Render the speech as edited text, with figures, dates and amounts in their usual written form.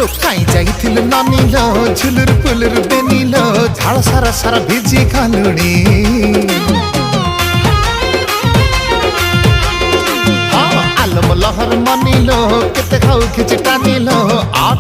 आलो काई जाइथिलु नानीलो झुलुर पुलुर बेनीलो झाड़ सारा सारा भिजी खालुणी आलो लहर मानिलो केते खाऊ खिच टानिलो आ